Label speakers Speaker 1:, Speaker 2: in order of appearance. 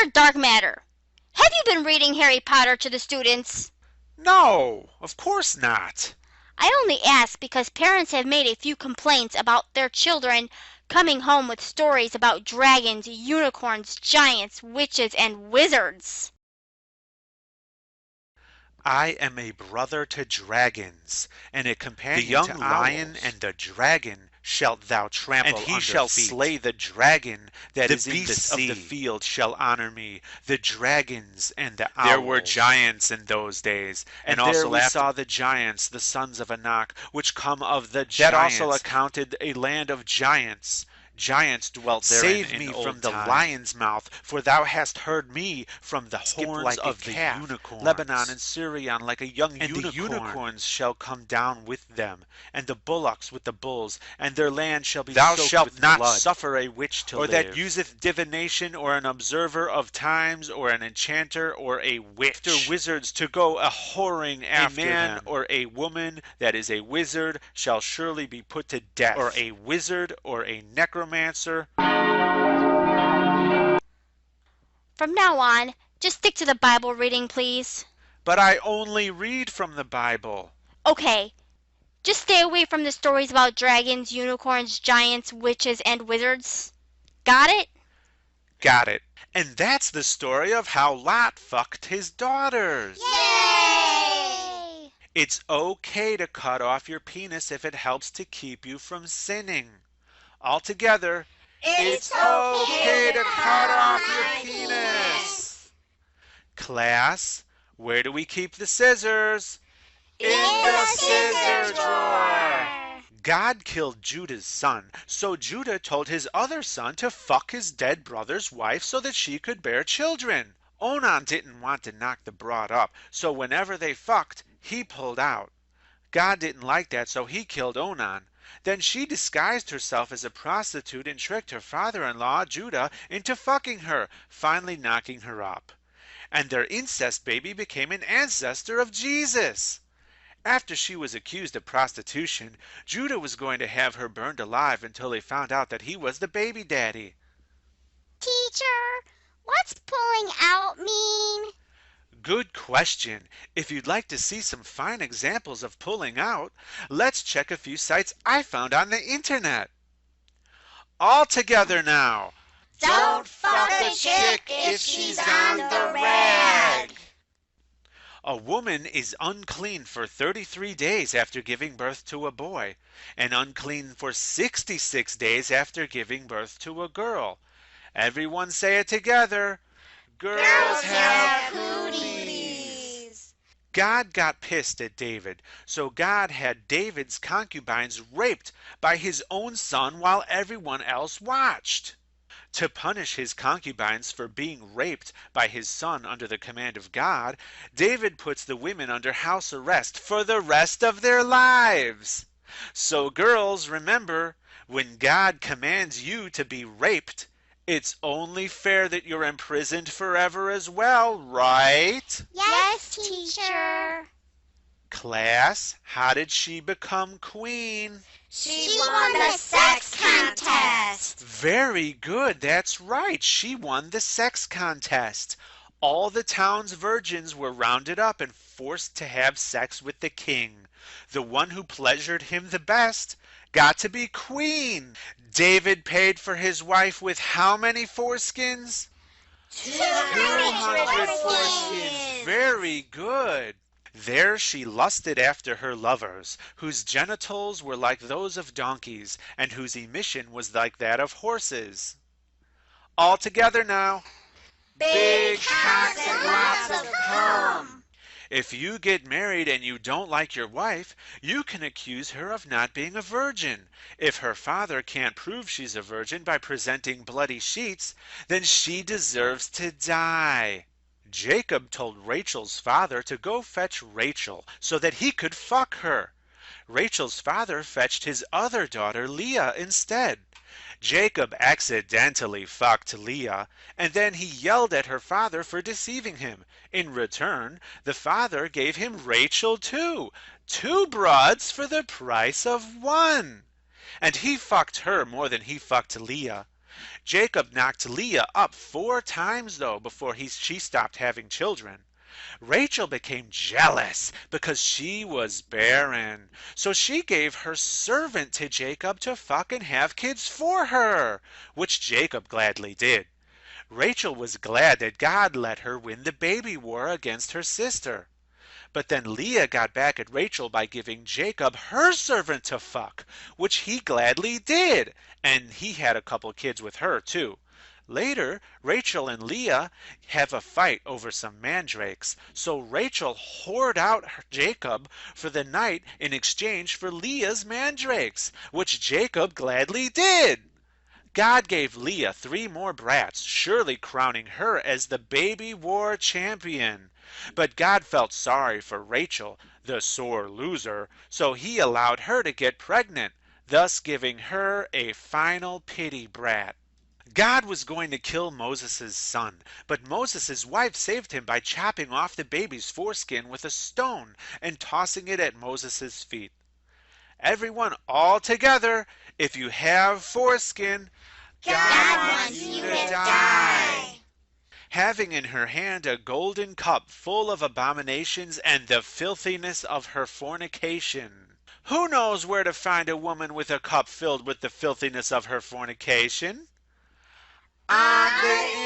Speaker 1: Teacher Dark Matter, have you been reading Harry Potter to the students?
Speaker 2: No, of course not.
Speaker 1: I only ask because parents have made a few complaints about their children coming home with stories about dragons, unicorns, giants, witches, and wizards.
Speaker 2: I am a brother to dragons, and a companion
Speaker 3: The young
Speaker 2: to
Speaker 3: lion
Speaker 2: owls.
Speaker 3: and the dragon shalt thou trample
Speaker 2: And he
Speaker 3: under
Speaker 2: shall
Speaker 3: feet.
Speaker 2: slay the dragon that
Speaker 3: The
Speaker 2: is in the
Speaker 3: beasts of
Speaker 2: sea.
Speaker 3: the field shall honor me, the dragons and the owls.
Speaker 2: There were giants in those days,
Speaker 3: And
Speaker 2: and
Speaker 3: there
Speaker 2: also
Speaker 3: we
Speaker 2: after
Speaker 3: saw the giants, the sons of Anak, which come of the
Speaker 2: that
Speaker 3: giants.
Speaker 2: also accounted a land of giants. Giants dwelt therein
Speaker 3: Save
Speaker 2: in
Speaker 3: me
Speaker 2: old
Speaker 3: from the
Speaker 2: time.
Speaker 3: lion's mouth, for thou hast heard me from the
Speaker 2: Skip
Speaker 3: horns
Speaker 2: like a
Speaker 3: of the
Speaker 2: calf,
Speaker 3: unicorns.
Speaker 2: Lebanon and Syrian like a young
Speaker 3: And
Speaker 2: unicorn.
Speaker 3: the unicorns shall come down with them, and the bullocks with the bulls, and their land shall be
Speaker 2: Thou
Speaker 3: soaked
Speaker 2: shalt
Speaker 3: with
Speaker 2: not
Speaker 3: blood.
Speaker 2: suffer a witch to
Speaker 3: or
Speaker 2: live,
Speaker 3: that useth divination, or an observer of times, or an enchanter, or a witch,
Speaker 2: after wizards to go a whoring after
Speaker 3: a man
Speaker 2: them.
Speaker 3: or a woman that is a wizard shall surely be put to death,
Speaker 2: Or a wizard or a necromancer.
Speaker 1: From now on, just stick to the Bible reading, please.
Speaker 2: But I only read from the Bible.
Speaker 1: Okay, just stay away from the stories about dragons, unicorns, giants, witches, and wizards. Got it?
Speaker 2: Got it. And that's the story of how Lot fucked his daughters.
Speaker 1: Yay!
Speaker 2: It's okay to cut off your penis if it helps to keep you from sinning. Altogether, it's okay to cut off your penis. Class, where do we keep the scissors?
Speaker 1: In the scissor drawer.
Speaker 2: God killed Judah's son, so Judah told his other son to fuck his dead brother's wife so that she could bear children. Onan didn't want to knock the broad up, so whenever they fucked, he pulled out. God didn't like that, so he killed Onan. Then she disguised herself as a prostitute and tricked her father-in-law, Judah, into fucking her, finally knocking her up. And their incest baby became an ancestor of Jesus. After she was accused of prostitution, Judah was going to have her burned alive until they found out that he was the baby daddy.
Speaker 1: Teacher, what's pulling out mean?
Speaker 2: Good question. If you'd like to see some fine examples of pulling out, let's check a few sites I found on the internet. All together now.
Speaker 1: Don't fuck a chick if she's on the rag.
Speaker 2: A woman is unclean for 33 days after giving birth to a boy, and unclean for 66 days after giving birth to a girl. Everyone say it together. Girls have cooties. God got pissed at David, so God had David's concubines raped by his own son while everyone else watched. To punish his concubines for being raped by his son under the command of God, David puts the women under house arrest for the rest of their lives. So girls, remember, when God commands you to be raped, it's only fair that you're imprisoned forever as well, right?
Speaker 1: Yes, teacher.
Speaker 2: Class, how did she become queen?
Speaker 1: She won the sex contest.
Speaker 2: Very good, that's right. She won the sex contest. All the town's virgins were rounded up and forced to have sex with the king. The one who pleasured him the best got to be queen. David paid for his wife with how many foreskins? 200 foreskins. Very good. There she lusted after her lovers, whose genitals were like those of donkeys, and whose emission was like that of horses. All together now.
Speaker 1: Big cocks and lots of cum.
Speaker 2: If you get married and you don't like your wife, you can accuse her of not being a virgin. If her father can't prove she's a virgin by presenting bloody sheets, then she deserves to die. Jacob told Rachel's father to go fetch Rachel so that he could fuck her. Rachel's father fetched his other daughter Leah instead. Jacob accidentally fucked Leah, and then he yelled at her father for deceiving him. In return, the father gave him Rachel too, 2 broads for the price of 1. And he fucked her more than he fucked Leah.
Speaker 3: Jacob knocked Leah up 4 times, though, before she stopped having children. Rachel became jealous because she was barren. So she gave her servant to Jacob to fuck and have kids for her, which Jacob gladly did. Rachel was glad that God let her win the baby war against her sister. But then Leah got back at Rachel by giving Jacob her servant to fuck, which he gladly did, and he had a couple kids with her too. Later, Rachel and Leah have a fight over some mandrakes, so Rachel whored out Jacob for the night in exchange for Leah's mandrakes, which Jacob gladly did. God gave Leah 3 more brats, surely crowning her as the baby war champion. But God felt sorry for Rachel, the sore loser, so he allowed her to get pregnant, thus giving her a final pity brat. God was going to kill Moses' son, but Moses' wife saved him by chopping off the baby's foreskin with a stone and tossing it at Moses' feet. Everyone all together, if you have foreskin,
Speaker 1: God wants you to die.
Speaker 3: having in her hand a golden cup full of abominations and the filthiness of her fornication. Who knows where to find a woman with a cup filled with the filthiness of her fornication?
Speaker 1: On the